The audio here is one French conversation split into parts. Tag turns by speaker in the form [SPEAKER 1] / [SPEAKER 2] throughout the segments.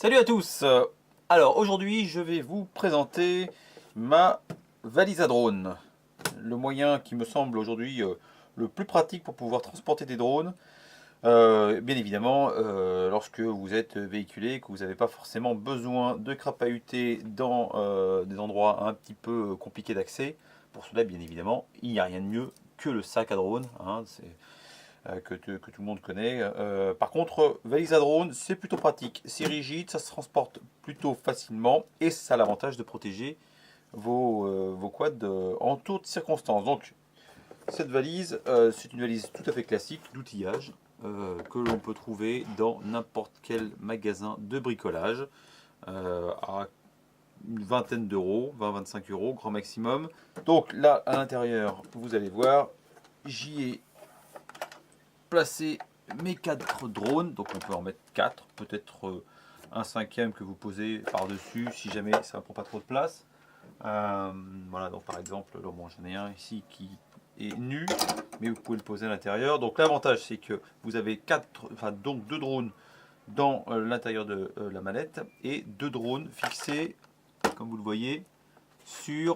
[SPEAKER 1] Salut à tous. Alors aujourd'hui je vais vous présenter ma valise à drone. Le moyen qui me semble aujourd'hui le plus pratique pour pouvoir transporter des drones. Bien évidemment lorsque vous êtes véhiculé, que vous n'avez pas forcément besoin de crapahuter dans des endroits un petit peu compliqués d'accès. Pour cela bien évidemment il n'y a rien de mieux que le sac à drone. Que tout le monde connaît. Par contre, valise à drone, c'est plutôt pratique. C'est rigide, ça se transporte plutôt facilement et ça a l'avantage de protéger vos quads en toutes circonstances. Donc, cette valise, c'est une valise tout à fait classique d'outillage que l'on peut trouver dans n'importe quel magasin de bricolage à une vingtaine d'euros, 20-25 euros, grand maximum. Donc là, à l'intérieur, vous allez voir, j'y ai placer mes 4 drones, donc on peut en mettre 4, peut-être un cinquième que vous posez par-dessus si jamais ça ne prend pas trop de place. Voilà, donc par exemple, là, bon, j'en ai un ici qui est nu, mais vous pouvez le poser à l'intérieur. Donc l'avantage c'est que vous avez donc 2 drones dans l'intérieur de la manette et 2 drones fixés, comme vous le voyez, sur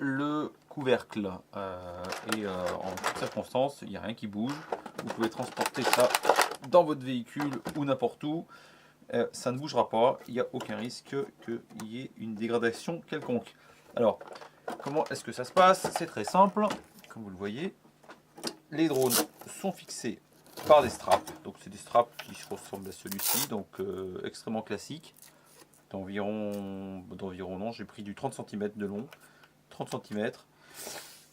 [SPEAKER 1] le couvercle en toutes circonstances, il n'y a rien qui bouge. Vous pouvez transporter ça dans votre véhicule ou n'importe où, ça ne bougera pas, il n'y a aucun risque qu'il y ait une dégradation quelconque. Alors comment est-ce que ça se passe? C'est très simple, comme vous le voyez, les drones sont fixés par des straps, donc c'est des straps qui ressemblent à celui-ci, donc extrêmement classique, d'environ non, j'ai pris du 30 cm de long, 30 cm.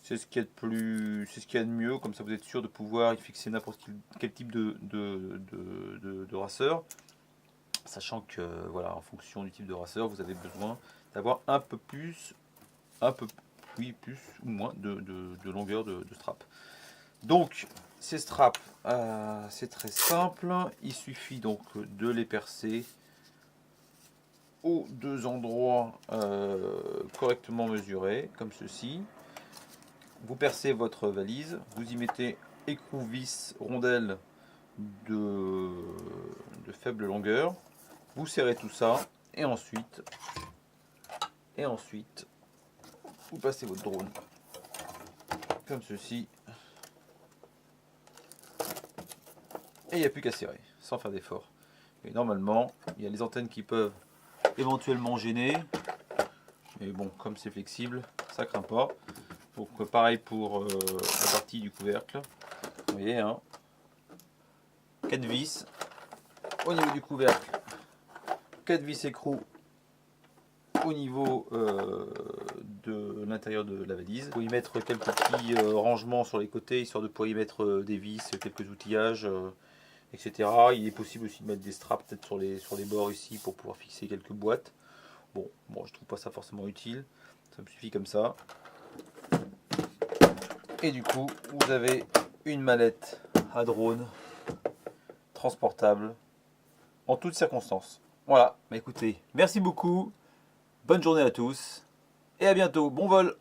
[SPEAKER 1] C'est ce qu'il y a de plus, c'est ce qu'il y a de mieux, comme ça vous êtes sûr de pouvoir y fixer n'importe quel type de rasseur. Sachant que voilà, en fonction du type de rasseur, vous avez besoin d'avoir un peu plus, oui, plus ou moins de longueur de strap. Donc ces straps, c'est très simple, il suffit donc de les percer aux 2 endroits correctement mesurés, comme ceci. Vous percez votre valise, vous y mettez écrou, vis, rondelle de faible longueur, vous serrez tout ça et ensuite vous passez votre drone comme ceci et il n'y a plus qu'à serrer sans faire d'effort. Et normalement il y a les antennes qui peuvent éventuellement gêner, mais bon, comme c'est flexible, ça craint pas. Donc pareil pour la partie du couvercle, vous voyez, hein, 4 vis au niveau du couvercle, 4 vis écrou au niveau de l'intérieur de la valise. Vous pouvez y mettre quelques petits rangements sur les côtés, histoire de pouvoir y mettre des vis, quelques outillages, etc. Il est possible aussi de mettre des straps peut-être sur les bords ici pour pouvoir fixer quelques boîtes. Bon, je trouve pas ça forcément utile, ça me suffit comme ça. Et du coup, vous avez une mallette à drone transportable en toutes circonstances. Voilà, bah écoutez, merci beaucoup, bonne journée à tous et à bientôt, bon vol!